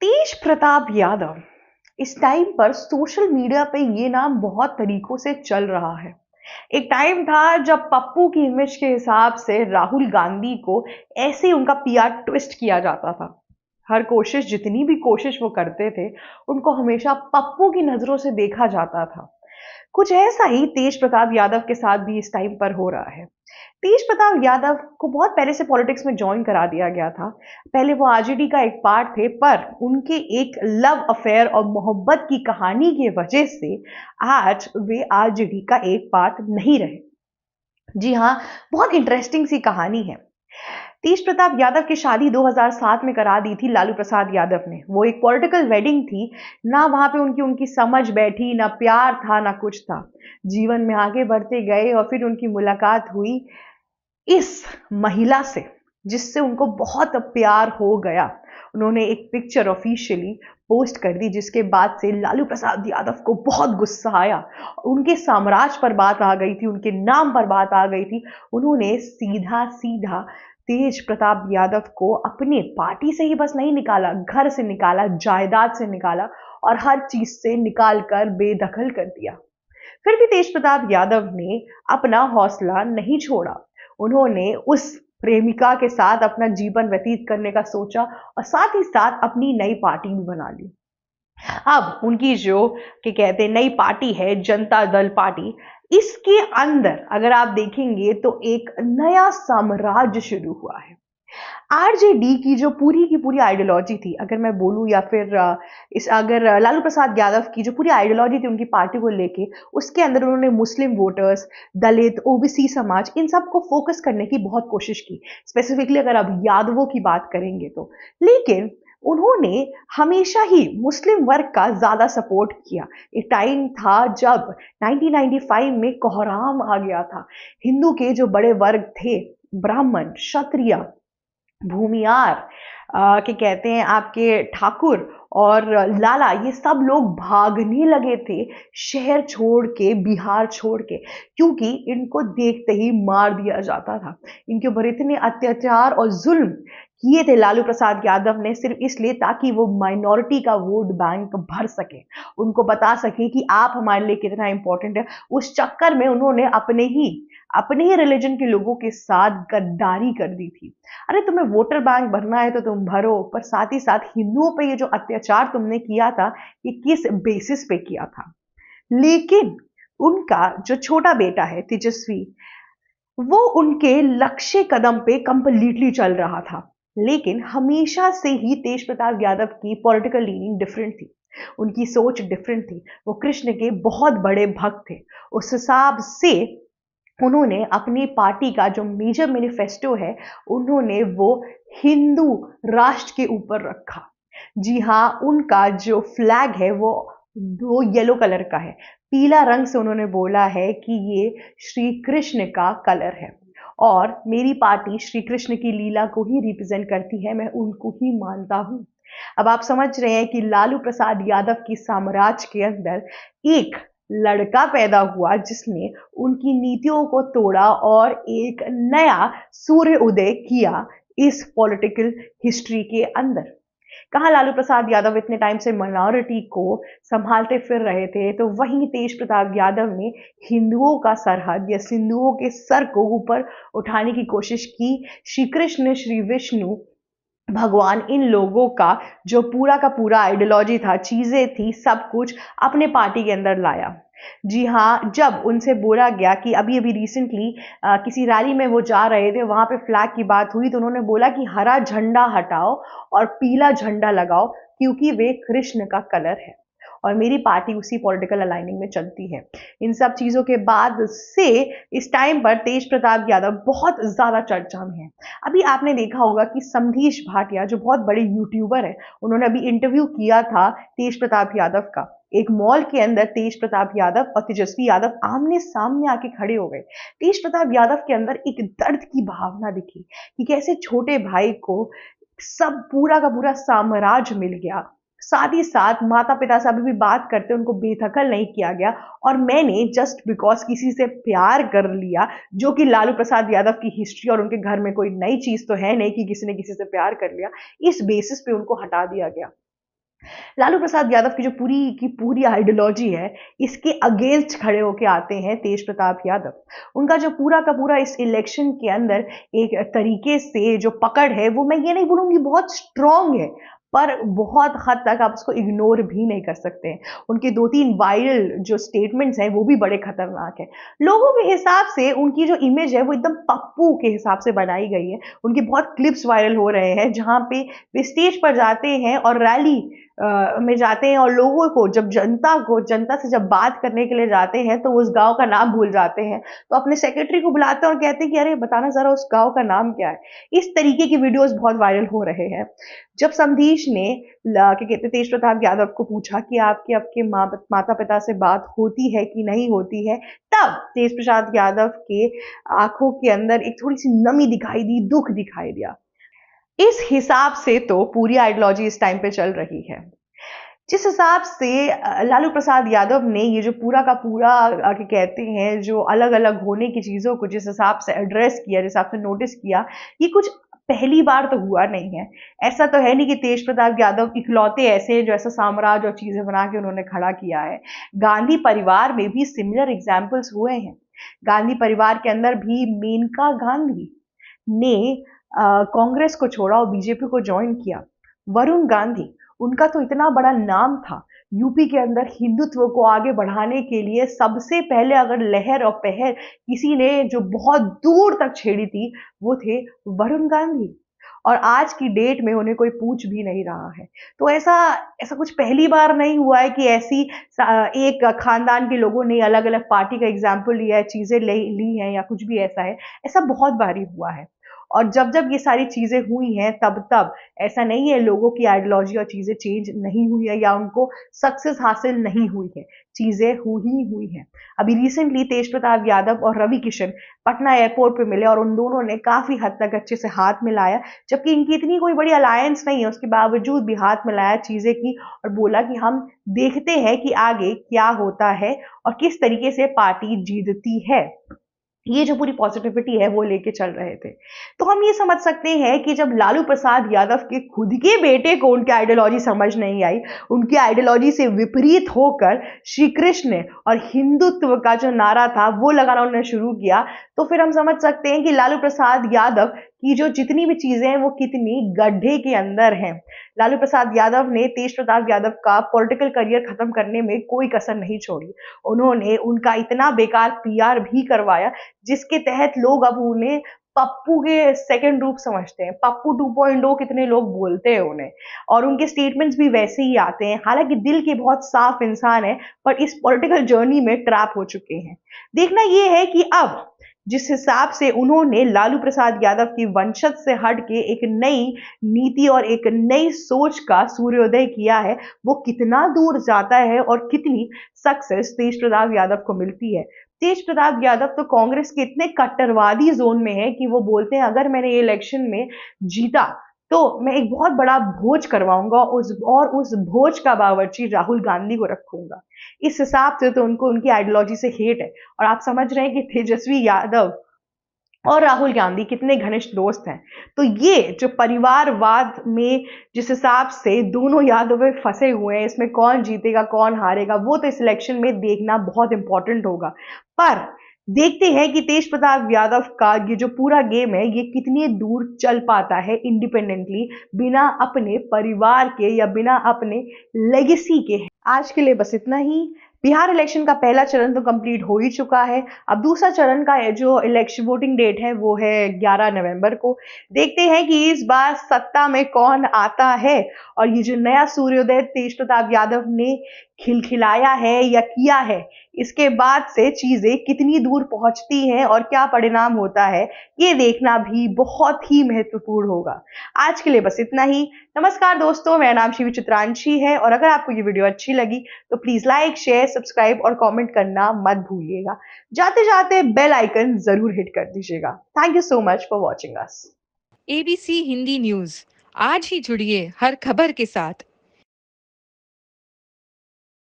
तेज प्रताप यादव इस टाइम पर social media पे ये नाम बहुत तरीकों से चल रहा है। एक टाइम था जब पप्पू की इमेज के हिसाब से राहुल गांधी को ऐसे उनका पीआर ट्विस्ट किया जाता था। हर कोशिश, जितनी भी कोशिश वो करते थे, उनको हमेशा पप्पू की नजरों से देखा जाता था। कुछ ऐसा ही तेज प्रताप यादव के साथ भी इस टाइम पर हो रहा है। तेज प्रताप यादव को बहुत पहले से पॉलिटिक्स में ज्वाइन करा दिया गया था। पहले वो आरजेडी का एक पार्ट थे, पर उनके एक लव अफेयर और मोहब्बत की कहानी की वजह से आज वे आरजेडी का एक पार्ट नहीं रहे। जी हाँ, बहुत इंटरेस्टिंग सी कहानी है। तेज प्रताप यादव की शादी 2007 में करा दी थी लालू प्रसाद यादव ने। वो एक पॉलिटिकल वेडिंग थी। ना वहां पे उनकी उनकी समझ बैठी, ना प्यार था, ना कुछ था। जीवन में आगे बढ़ते गए और फिर उनकी मुलाकात हुई इस महिला से, जिससे उनको बहुत प्यार हो गया। उन्होंने एक पिक्चर ऑफिशियली पोस्ट कर दी, जिसके बाद से लालू प्रसाद यादव को बहुत गुस्सा आया। उनके साम्राज्य पर बात आ गई थी, उनके नाम पर बात आ गई थी। उन्होंने सीधा सीधा तेज प्रताप यादव को अपने पार्टी से ही बस नहीं निकाला, घर से निकाला, जायदाद से निकाला और हर चीज से निकाल कर बेदखल कर दिया। फिर भी तेज प्रताप यादव ने अपना हौसला नहीं छोड़ा। उन्होंने उस प्रेमिका के साथ अपना जीवन व्यतीत करने का सोचा और साथ ही साथ अपनी नई पार्टी भी बना ली। अब उनकी जो कि कहते हैं नई पार्टी है, जनता दल पार्टी, इसके अंदर अगर आप देखेंगे तो एक नया साम्राज्य शुरू हुआ है। आरजेडी की पूरी आइडियोलॉजी थी, अगर मैं बोलूं, या फिर इस अगर लालू प्रसाद यादव की जो पूरी आइडियोलॉजी थी उनकी पार्टी को लेके, उसके अंदर उन्होंने मुस्लिम वोटर्स, दलित, ओबीसी समाज, इन सब को फोकस करने की बहुत कोशिश की। स्पेसिफिकली अगर आप यादवों की बात करेंगे तो, लेकिन उन्होंने हमेशा ही मुस्लिम वर्ग का ज्यादा सपोर्ट किया। एक टाइम था जब 1995 में कोहराम आ गया था। हिंदू के जो बड़े वर्ग थे, ब्राह्मण, क्षत्रिय, भूमियार, के कहते हैं आपके ठाकुर और लाला, ये सब लोग भागने लगे थे शहर छोड़ के, बिहार छोड़ के, क्योंकि इनको देखते ही मार दिया जाता था। इनके ऊपर इतने अत्याचार और जुल्म किए थे लालू प्रसाद यादव ने, सिर्फ इसलिए ताकि वो माइनॉरिटी का वोट बैंक भर सके, उनको बता सके कि आप हमारे लिए कितना इंपॉर्टेंट है। उस चक्कर में उन्होंने अपने ही रिलीजन के लोगों के साथ गद्दारी कर दी थी। अरे तुम्हें वोटर बैंक भरना है तो तुम भरो, पर साथ ही साथ हिंदुओं पे ये जो अत्याचार तुमने किया था, ये किस बेसिस पे किया था? लेकिन उनका जो छोटा बेटा है तेजस्वी, वो उनके लक्ष्य कदम पे कंप्लीटली चल रहा था। लेकिन हमेशा से ही तेज प्रताप यादव की पॉलिटिकल लीनिंग डिफरेंट थी, उनकी सोच डिफरेंट थी। वो कृष्ण के बहुत बड़े भक्त थे। उस हिसाब से उन्होंने अपनी पार्टी का जो मेजर मैनिफेस्टो है, उन्होंने वो हिंदू राष्ट्र के ऊपर रखा। जी हाँ, उनका जो फ्लैग है वो येलो कलर का है। पीला रंग से उन्होंने बोला है कि ये श्री कृष्ण का कलर है, और मेरी पार्टी श्री कृष्ण की लीला को ही रिप्रेजेंट करती है, मैं उनको ही मानता हूं। अब आप समझ रहे हैं कि लालू प्रसाद यादव की साम्राज्य के अंदर एक लड़का पैदा हुआ जिसने उनकी नीतियों को तोड़ा और एक नया सूर्य उदय किया इस पॉलिटिकल हिस्ट्री के अंदर। कहाँ लालू प्रसाद यादव इतने टाइम से माइनॉरिटी को संभालते फिर रहे थे, तो वहीं तेज प्रताप यादव ने हिंदुओं का सरहद या सिंधुओं के सर को ऊपर उठाने की कोशिश की। श्री कृष्ण, श्री विष्णु भगवान, इन लोगों का जो पूरा का पूरा आइडियोलॉजी था, चीजें थी, सब कुछ अपने पार्टी के अंदर लाया। जी हाँ, जब उनसे बोला गया कि अभी अभी रिसेंटली किसी रैली में वो जा रहे थे, वहां पे फ्लैग की बात हुई, तो उन्होंने बोला कि हरा झंडा हटाओ और पीला झंडा लगाओ, क्योंकि वे कृष्ण का कलर है। और मेरी पार्टी उसी पॉलिटिकल अलाइनिंग में चलती है। इन सब चीजों के बाद से इस टाइम पर तेज प्रताप यादव बहुत ज्यादा चर्चा में है। अभी आपने देखा होगा कि समधीश भाटिया, जो बहुत बड़े यूट्यूबर है, उन्होंने अभी इंटरव्यू किया था तेज प्रताप यादव का। एक मॉल के अंदर तेज प्रताप यादव और तेजस्वी यादव आमने सामने आके खड़े हो गए। तेज प्रताप यादव के अंदर एक दर्द की भावना दिखी कि कैसे छोटे भाई को सब पूरा का पूरा साम्राज्य मिल गया, साथ ही साथ माता पिता से अभी भी बात करते, उनको बेदखल नहीं किया गया, और मैंने जस्ट बिकॉज किसी से प्यार कर लिया, जो कि लालू प्रसाद यादव की हिस्ट्री और उनके घर में कोई नई चीज तो है नहीं कि किसी ने किसी से प्यार कर लिया, इस बेसिस पे उनको हटा दिया गया। लालू प्रसाद यादव की जो पूरी आइडियोलॉजी है, इसके अगेंस्ट खड़े होके आते हैं तेज प्रताप यादव। उनका जो पूरा का पूरा इस इलेक्शन के अंदर एक तरीके से जो पकड़ है, वो मैं ये नहीं बोलूंगी बहुत स्ट्रांग है, पर बहुत हद तक आप उसको इग्नोर भी नहीं कर सकते हैं। उनके 2-3 वायरल जो स्टेटमेंट्स हैं, वो भी बड़े खतरनाक हैं। लोगों के हिसाब से उनकी जो इमेज है, वो एकदम पप्पू के हिसाब से बनाई गई है। उनके बहुत क्लिप्स वायरल हो रहे हैं, जहाँ पे वे स्टेज पर जाते हैं और रैली में जाते हैं और लोगों को जनता से जब बात करने के लिए जाते हैं, तो उस गाँव का नाम भूल जाते हैं। तो अपने सेक्रेटरी को बुलाते हैं और कहते हैं कि अरे बताना ज़रा उस गाँव का नाम क्या है? इस तरीके की वीडियोज़ बहुत वायरल हो रहे हैं। जब समधीश ने क्या कहते हैं तेज प्रताप यादव को पूछा कि आपके आपके माता पिता से बात होती है कि नहीं होती है, तब तेज प्रसाद यादव के आंखों के अंदर एक थोड़ी सी नमी दिखाई दी, दुख दिखाई दिया। इस हिसाब से तो पूरी आइडियोलॉजी इस टाइम पे चल रही है। जिस हिसाब से लालू प्रसाद यादव ने ये जो पूरा का पूरा क्या कहते हैं जो अलग अलग होने की चीजों को जिस हिसाब से एड्रेस किया, जिस हिसाब से नोटिस किया, ये कुछ पहली बार तो हुआ नहीं है। ऐसा तो है नहीं कि तेज प्रताप यादव इकलौते ऐसे हैं जो ऐसा साम्राज्य और चीजें बना के उन्होंने खड़ा किया है। गांधी परिवार में भी सिमिलर एग्जाम्पल्स हुए हैं। गांधी परिवार के अंदर भी मेनका गांधी ने कांग्रेस को छोड़ा और बीजेपी को ज्वाइन किया। वरुण गांधी, उनका तो इतना बड़ा नाम था, यूपी के अंदर हिंदुत्व को आगे बढ़ाने के लिए सबसे पहले अगर लहर और पहर किसी ने जो बहुत दूर तक छेड़ी थी, वो थे वरुण गांधी। और आज की डेट में उन्हें कोई पूछ भी नहीं रहा है। तो ऐसा ऐसा कुछ पहली बार नहीं हुआ है कि ऐसी एक खानदान के लोगों ने अलग अलग पार्टी का एग्जाम्पल लिया है, चीजें ली हैं या कुछ भी ऐसा है। ऐसा बहुत बारी हुआ है। और जब जब ये सारी चीजें हुई हैं, तब तब ऐसा नहीं है लोगों की आइडियोलॉजी और चीजें चेंज नहीं हुई है या उनको सक्सेस हासिल नहीं हुई है। चीजें हुई हैं। अभी रिसेंटली तेज प्रताप यादव और रवि किशन पटना एयरपोर्ट पे मिले और उन दोनों ने काफी हद तक अच्छे से हाथ मिलाया, जबकि इनकी इतनी कोई बड़ी अलायंस नहीं है, उसके बावजूद भी हाथ मिलाया, चीजें की और बोला कि हम देखते हैं कि आगे क्या होता है और किस तरीके से पार्टी जीतती है। ये जो पूरी पॉजिटिविटी है वो लेके चल रहे थे। तो हम ये समझ सकते हैं कि जब लालू प्रसाद यादव के खुद के बेटे को उनकी आइडियोलॉजी समझ नहीं आई, उनकी आइडियोलॉजी से विपरीत होकर श्री कृष्ण और हिंदुत्व का जो नारा था वो लगाना उन्होंने शुरू किया, तो फिर हम समझ सकते हैं कि लालू प्रसाद यादव की जो जितनी भी चीजें हैं वो कितनी गड्ढे के अंदर हैं। लालू प्रसाद यादव ने तेज प्रताप यादव का पॉलिटिकल करियर खत्म करने में कोई कसर नहीं छोड़ी। उन्होंने उनका इतना बेकार पीआर भी करवाया, जिसके तहत लोग अब उन्हें पप्पू के सेकंड रूप समझते हैं। पप्पू 2.0 कितने लोग बोलते हैं उन्हें, और उनके स्टेटमेंट्स भी वैसे ही आते हैं। हालांकि दिल के बहुत साफ इंसान है, पर इस पॉलिटिकल जर्नी में ट्रैप हो चुके हैं। देखना यह है कि अब जिस हिसाब से उन्होंने लालू प्रसाद यादव की वंशज से हट के एक नई नीति और एक नई सोच का सूर्योदय किया है, वो कितना दूर जाता है और कितनी सक्सेस तेज प्रताप यादव को मिलती है। तेज प्रताप यादव तो कांग्रेस के इतने कट्टरवादी जोन में है कि वो बोलते हैं अगर मैंने ये इलेक्शन में जीता तो मैं एक बहुत बड़ा भोज करवाऊंगा, उस भोज का बावर्ची राहुल गांधी को रखूंगा। इस हिसाब से तो उनको उनकी आइडियोलॉजी से हेट है। और आप समझ रहे हैं कि तेजस्वी यादव और राहुल गांधी कितने घनिष्ठ दोस्त हैं। तो ये जो परिवारवाद में जिस हिसाब से दोनों यादव फंसे हुए हैं, इसमें कौन जीतेगा कौन हारेगा वो तो इस इलेक्शन में देखना बहुत इंपॉर्टेंट होगा। पर देखते हैं कि तेज प्रताप यादव का ये जो पूरा गेम है ये कितनी दूर चल पाता है इंडिपेंडेंटली, बिना अपने परिवार के या बिना अपने लेगेसी के। आज के लिए बस इतना ही। बिहार इलेक्शन का पहला चरण तो कंप्लीट हो ही चुका है। अब दूसरा चरण का जो इलेक्शन वोटिंग डेट है वो है 11 नवंबर को। देखते हैं कि इस बार सत्ता में कौन आता है और ये जो नया सूर्योदय तेज प्रताप यादव ने खिलखिलाया है या किया है, इसके बाद से चीजें कितनी दूर पहुंचती हैं और क्या परिणाम होता है, ये देखना भी बहुत ही महत्वपूर्ण होगा। आज के लिए बस इतना ही। नमस्कार दोस्तों, मेरा नाम शिवी चित्रांशी है और अगर आपको ये वीडियो अच्छी लगी तो प्लीज लाइक, शेयर, सब्सक्राइब और कमेंट करना मत भूलिएगा। जाते जाते बेल आइकन जरूर हिट कर दीजिएगा। Thank you so much for watching us. ABC Hindi news, आज ही जुड़िए हर खबर के साथ